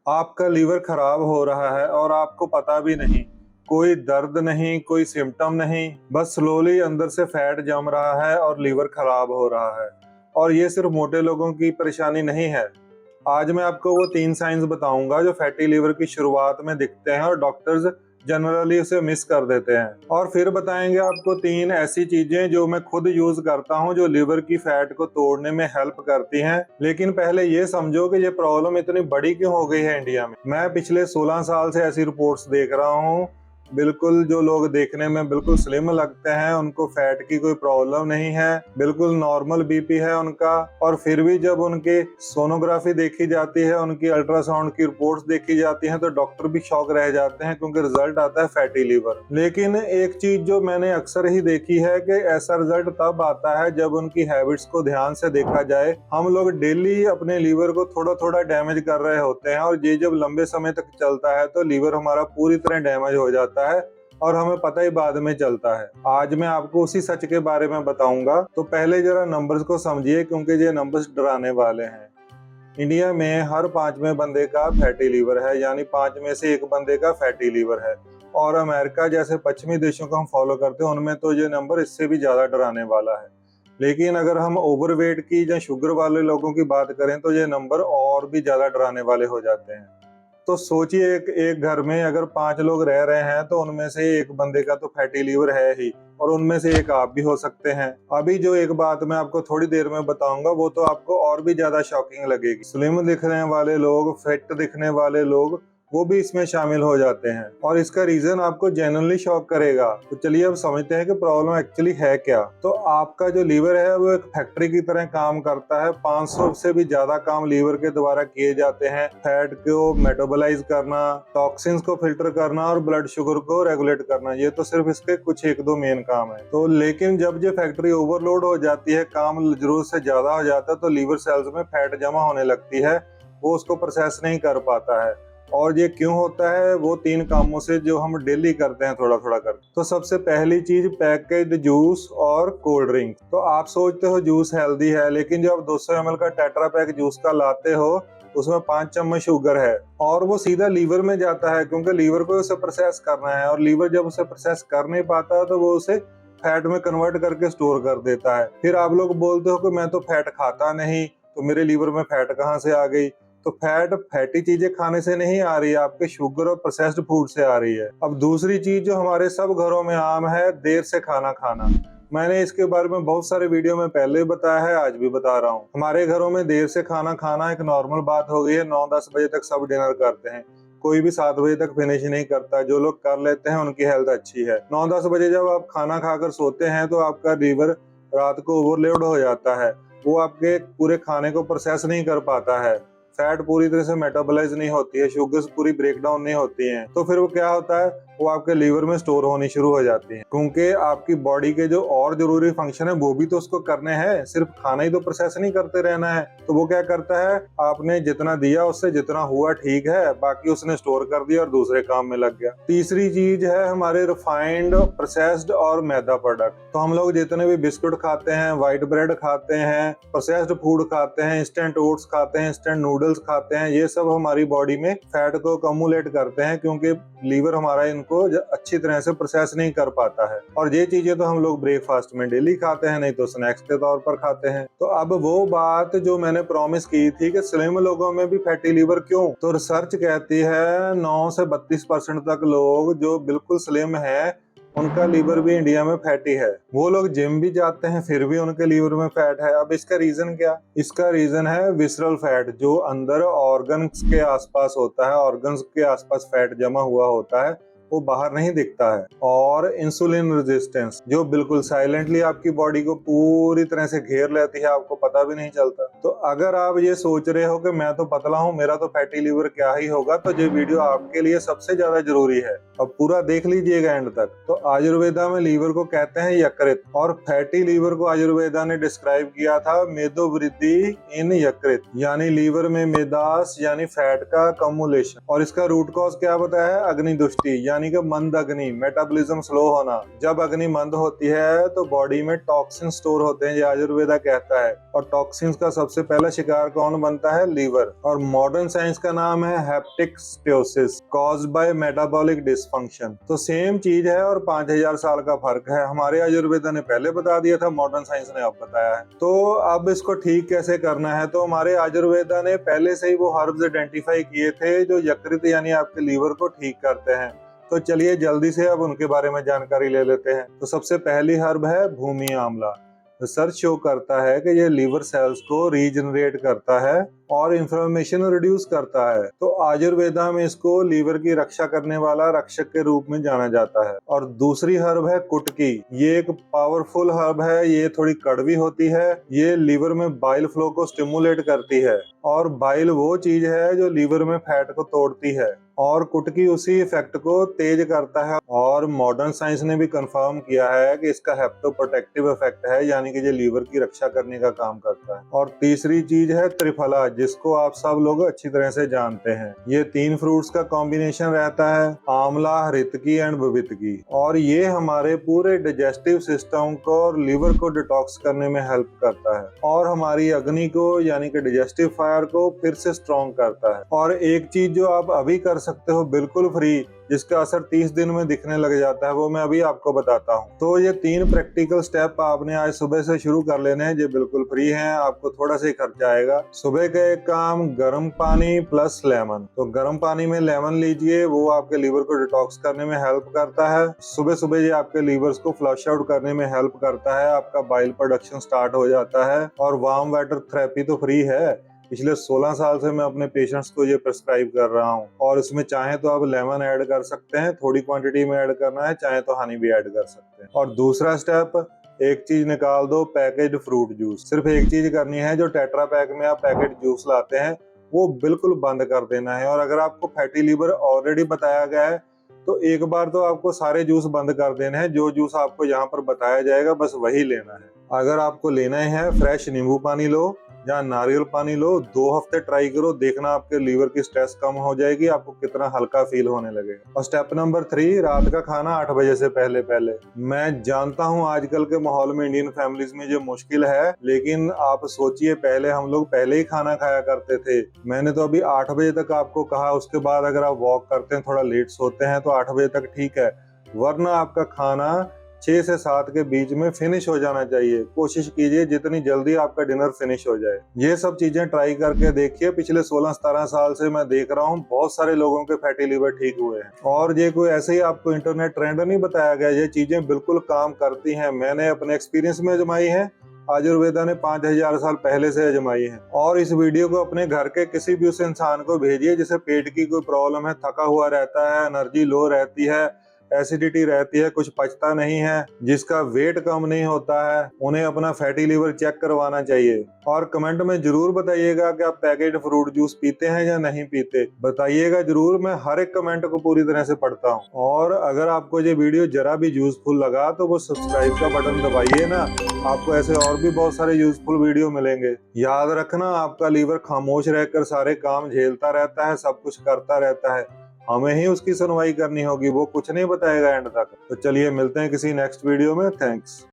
आपका लीवर खराब हो रहा है और आपको पता भी नहीं। कोई दर्द नहीं, कोई सिम्टम नहीं, बस स्लोली अंदर से फैट जम रहा है और लीवर खराब हो रहा है। और ये सिर्फ मोटे लोगों की परेशानी नहीं है। आज मैं आपको वो 3 साइंस बताऊंगा जो फैटी लीवर की शुरुआत में दिखते हैं और डॉक्टर्स जनरली उसे मिस कर देते हैं। और फिर बताएंगे आपको 3 ऐसी चीजें जो मैं खुद यूज करता हूं जो लीवर की फैट को तोड़ने में हेल्प करती हैं। लेकिन पहले ये समझो कि ये प्रॉब्लम इतनी बड़ी क्यों हो गई है इंडिया में। मैं पिछले 16 साल से ऐसी रिपोर्ट्स देख रहा हूँ। बिल्कुल जो लोग देखने में बिल्कुल स्लिम लगते हैं, उनको फैट की कोई प्रॉब्लम नहीं है, बिल्कुल नॉर्मल बीपी है उनका, और फिर भी जब उनके सोनोग्राफी देखी जाती है, उनकी अल्ट्रासाउंड की रिपोर्ट्स देखी जाती हैं, तो डॉक्टर भी शॉक रह जाते हैं क्योंकि रिजल्ट आता है फैटी लीवर। लेकिन एक चीज जो मैंने अक्सर ही देखी है कि ऐसा रिजल्ट तब आता है जब उनकी हैबिट्स को ध्यान से देखा जाए। हम लोग डेली अपने लीवर को थोड़ा थोड़ा डैमेज कर रहे होते हैं और ये जब लंबे समय तक चलता है तो लीवर हमारा पूरी तरह डैमेज हो जाता है और हमें पता ही बाद में चलता है। आज मैं आपको उसी सच के बारे में बताऊंगा। तो पहले जरा नंबर्स को समझिए क्योंकि ये नंबर्स डराने वाले हैं। इंडिया में हर 5वें बंदे का फैटी लीवर है, यानी 5 में से 1 बंदे का फैटी लीवर है। और अमेरिका जैसे पश्चिमी देशों को हम फॉलो करते हैं उनमें तो ये नंबर इससे भी ज्यादा डराने वाला है। लेकिन अगर हम ओवरवेट की या शुगर वाले लोगों की बात करें तो ये नंबर और भी ज्यादा डराने वाले हो जाते हैं। तो सोचिए एक घर में अगर 5 लोग रह रहे हैं तो उनमें से 1 बंदे का तो फैटी लीवर है ही, और उनमें से 1 आप भी हो सकते हैं। अभी जो एक बात मैं आपको थोड़ी देर में बताऊंगा वो तो आपको और भी ज्यादा शॉकिंग लगेगी। स्लिम दिखने वाले लोग, फिट दिखने वाले लोग, वो भी इसमें शामिल हो जाते हैं और इसका रीजन आपको जेन्युइनली शॉक करेगा। तो चलिए अब समझते हैं कि प्रॉब्लम एक्चुअली है क्या। तो आपका जो लीवर है वो एक फैक्ट्री की तरह काम करता है। 500 से भी ज्यादा काम लीवर के द्वारा किए जाते हैं। फैट को मेटाबोलाइज करना, टॉक्सिन्स को फिल्टर करना और ब्लड शुगर को रेगुलेट करना, ये तो सिर्फ इसके कुछ 1-2 मेन काम है। तो लेकिन जब ये फैक्ट्री ओवरलोड हो जाती है, काम जरूरत से ज्यादा हो जाता है, तो लीवर सेल्स में फैट जमा होने लगती है, वो उसको प्रोसेस नहीं कर पाता है। और ये क्यों होता है? वो 3 कामों से जो हम डेली करते हैं थोड़ा थोड़ा करके। तो सबसे पहली चीज पैकेज्ड जूस और कोल्ड ड्रिंक। तो आप सोचते हो जूस हेल्दी है, लेकिन जो आप 200 ml का टेट्रा पैक जूस का लाते हो उसमें 5 चम्मच शुगर है और वो सीधा लीवर में जाता है क्योंकि लीवर को उसे प्रोसेस करना है, और लीवर जब उसे प्रोसेस कर नहीं पाता तो वो उसे फैट में कन्वर्ट करके स्टोर कर देता है। फिर आप लोग बोलते हो कि मैं तो फैट खाता नहीं, तो मेरे लीवर में फैट कहाँ से आ गई? तो फैट फैटी चीजें खाने से नहीं आ रही है, आपके शुगर और प्रोसेस्ड फूड से आ रही है। अब दूसरी चीज जो हमारे सब घरों में आम है, देर से खाना खाना। मैंने इसके बारे में बहुत सारे वीडियो में पहले बताया है, आज भी बता रहा हूँ। हमारे घरों में देर से खाना खाना एक नॉर्मल बात हो गई है। 9-10 बजे तक सब डिनर करते हैं, कोई भी 7 बजे तक फिनिश नहीं करता। जो लोग कर लेते हैं उनकी हेल्थ अच्छी है। 9-10 बजे जब आप खाना खाकर सोते हैं तो आपका लीवर रात को ओवरलोड हो जाता है, वो आपके पूरे खाने को प्रोसेस नहीं कर पाता है, फैट पूरी तरह से मेटाबोलाइज नहीं होती है, शुगर्स पूरी ब्रेक डाउन नहीं होती हैं। तो फिर वो क्या होता है, वो आपके लीवर में स्टोर होनी शुरू हो जाती है, क्योंकि आपकी बॉडी के जो और जरूरी फंक्शन है वो भी तो उसको करने हैं, सिर्फ खाना ही तो प्रोसेस नहीं करते रहना है। तो वो क्या करता है, आपने जितना दिया उससे जितना हुआ ठीक है, बाकी उसने स्टोर कर दिया और दूसरे काम में लग गया। तीसरी चीज है हमारे रिफाइंड, प्रोसेस्ड और मैदा प्रोडक्ट। तो हम लोग जितने भी बिस्कुट खाते हैं, व्हाइट ब्रेड खाते हैं, प्रोसेस्ड फूड खाते हैं, इंस्टेंट ओट्स खाते हैं, इंस्टेंट नूडल्स खाते हैं, ये सब हमारी बॉडी में फैट को कम्युलेट करते हैं क्योंकि लीवर हमारा इनको अच्छी तरह से प्रोसेस नहीं कर पाता है। और ये चीजें तो हम लोग ब्रेकफास्ट में डेली खाते हैं, नहीं तो स्नैक्स के तौर पर खाते हैं। तो अब वो बात जो मैंने प्रॉमिस की थी कि स्लिम लोगों में भी फैटी लीवर क्यों, तो रिसर्च कहती है 9 से 32% तक लोग जो बिल्कुल स्लिम है उनका लीवर भी इंडिया में फैटी है। वो लोग जिम भी जाते हैं फिर भी उनके लीवर में फैट है। अब इसका रीजन क्या? इसका रीजन है विसरल फैट, जो अंदर ऑर्गन्स के आसपास होता है। ऑर्गन्स के आसपास फैट जमा हुआ होता है, वो बाहर नहीं दिखता है। और इंसुलिन रेजिस्टेंस, जो बिल्कुल साइलेंटली आपकी बॉडी को पूरी तरह से घेर लेती है, आपको पता भी नहीं चलता। तो अगर आप ये सोच रहे हो कि मैं तो पतला हूँ, मेरा तो फैटी लीवर क्या ही होगा, तो ये वीडियो आपके लिए सबसे ज्यादा जरूरी है। अब पूरा देख लीजिएगा एंड तक। तो आयुर्वेदा में लीवर को कहते हैं यकृत, और फैटी लीवर को आयुर्वेदा ने डिस्क्राइब किया था मेदोवृद्धि इन यकृत, यानी लीवर में मेदास यानी फैट का कम्युलेशन। और इसका रूट कॉज क्या बताया है? अग्निदुष्टि, यानी कि मंद अग्नि, मेटाबॉलिज्म स्लो होना। जब अग्नि मंद होती है तो बॉडी में टॉक्सिन स्टोर होते हैं, ये आयुर्वेदा कहता है। और टॉक्सिन्स का सबसे पहला शिकार कौन बनता है? लीवर। और मॉडर्न साइंस का नाम है hepatic stasis caused by metabolic dysfunction. तो सेम चीज है और 5000 साल का फर्क है। हमारे आयुर्वेदा ने पहले बता दिया था, मॉडर्न साइंस ने अब बताया है। तो अब इसको ठीक कैसे करना है? तो हमारे आयुर्वेदा ने पहले से ही वो हर्ब्स आइडेंटिफाई किए थे जो यकृत यानी आपके लीवर को ठीक करते हैं। तो चलिए जल्दी से अब उनके बारे में जानकारी ले लेते हैं। तो सबसे पहली हर्ब है भूमि आंवला। रिसर्च शो करता है कि ये लीवर सेल्स को रीजनरेट करता है और इंफ्लेमेशन रिड्यूस करता है। तो आयुर्वेदा में इसको लीवर की रक्षा करने वाला रक्षक के रूप में जाना जाता है। और दूसरी हर्ब है कुटकी। ये एक पावरफुल हर्ब है, ये थोड़ी कड़वी होती है। ये लीवर में बाइल फ्लो को स्टिमुलेट करती है और बाइल वो चीज है जो लीवर में फैट को तोड़ती है और कुटकी उसी इफेक्ट को तेज करता है। और मॉडर्न साइंस ने भी कंफर्म किया है कि इसका हेप्टोप्रोटेक्टिव इफेक्ट है, यानी कि ये लीवर की रक्षा करने का काम करता है। और तीसरी चीज है त्रिफला, जिसको आप सब लोग अच्छी तरह से जानते हैं। ये 3 फ्रूट्स का कॉम्बिनेशन रहता है, आंवला, हृतकी एंड विवितकी। और ये हमारे पूरे डाइजेस्टिव सिस्टम को और लीवर को डिटॉक्स करने में हेल्प करता है और हमारी अग्नि को यानी कि डाइजेस्टिव फायर को फिर से स्ट्रॉन्ग करता है। और एक चीज जो आप अभी कर सकते हो बिल्कुल फ्री, जिसका असर 30 दिन में दिखने लग जाता है, वो मैं अभी आपको बताता हूँ। तो ये 3 प्रैक्टिकल स्टेप आपने आज सुबह से शुरू कर लेने हैं, जो बिल्कुल फ्री हैं। आपको थोड़ा सा ही खर्चा आएगा। सुबह का एक काम, गर्म पानी प्लस लेमन। तो गर्म पानी में लेमन लीजिए, वो आपके लीवर को डिटॉक्स करने में हेल्प करता है। सुबह सुबह ये आपके लीवर्स को फ्लश आउट करने में हेल्प करता है, आपका बाइल प्रोडक्शन स्टार्ट हो जाता है। और वार्म वाटर थेरेपी तो फ्री है, पिछले 16 साल से मैं अपने पेशेंट्स को ये प्रेस्क्राइब कर रहा हूँ। और इसमें चाहे तो आप लेमन ऐड कर सकते हैं, थोड़ी क्वांटिटी में ऐड करना है, चाहे तो हनी भी ऐड कर सकते हैं। और दूसरा स्टेप, एक चीज निकाल दो, पैकेज्ड फ्रूट जूस। सिर्फ एक चीज करनी है, जो टेट्रा पैक में आप पैकेट जूस लाते हैं वो बिल्कुल बंद कर देना है। और अगर आपको फैटी लीवर ऑलरेडी बताया गया है तो एक बार तो आपको सारे जूस बंद कर देने हैं। जो जूस आपको यहाँ पर बताया जाएगा बस वही लेना है। अगर आपको लेना है, फ्रेश नींबू पानी लो या नारियल पानी लो, 2 हफ्ते ट्राई करो, देखना आपके लीवर की स्ट्रेस कम हो जाएगी, आपको कितना हल्का फील होने लगेगा। और स्टेप नंबर 3, रात का खाना 8 बजे से पहले पहले। मैं जानता हूँ आजकल के माहौल में इंडियन फैमिलीज में जो मुश्किल है, लेकिन आप सोचिए पहले हम लोग पहले ही खाना खाया करते थे। मैंने तो अभी 8 बजे तक आपको कहा, उसके बाद अगर आप वॉक करते हैं, थोड़ा लेट सोते हैं तो 8 बजे तक ठीक है, वरना आपका खाना 6 से 7 के बीच में फिनिश हो जाना चाहिए। कोशिश कीजिए जितनी जल्दी आपका डिनर फिनिश हो जाए। ये सब चीजें ट्राई करके देखिए। पिछले 16-17 साल से मैं देख रहा हूँ बहुत सारे लोगों के फैटी लिवर ठीक हुए हैं। और ये कोई ऐसे ही आपको इंटरनेट ट्रेंड नहीं बताया गया, ये चीजें बिल्कुल काम करती हैं। मैंने अपने एक्सपीरियंस में आजमाई है, आयुर्वेदा ने 5000 साल पहले से आजमाई है। और इस वीडियो को अपने घर के किसी भी उस इंसान को भेजिए जिसे पेट की कोई प्रॉब्लम है, थका हुआ रहता है, एनर्जी लो रहती है, एसिडिटी रहती है, कुछ पचता नहीं है, जिसका वेट कम नहीं होता है, उन्हें अपना फैटी लिवर चेक करवाना चाहिए। और कमेंट में जरूर बताइएगा कि आप पैकेट फ्रूट जूस पीते हैं या नहीं पीते, बताइएगा जरूर। मैं हर एक कमेंट को पूरी तरह से पढ़ता हूँ। और अगर आपको ये वीडियो जरा भी यूजफुल लगा तो वो सब्सक्राइब का बटन दबाइए ना, आपको ऐसे और भी बहुत सारे यूजफुल वीडियो मिलेंगे। याद रखना, आपका लीवर खामोश रहकर सारे काम झेलता रहता है, सब कुछ करता रहता है, हमें ही उसकी सुनवाई करनी होगी, वो कुछ नहीं बताएगा एंड तक। तो चलिए मिलते हैं किसी नेक्स्ट वीडियो में। थैंक्स।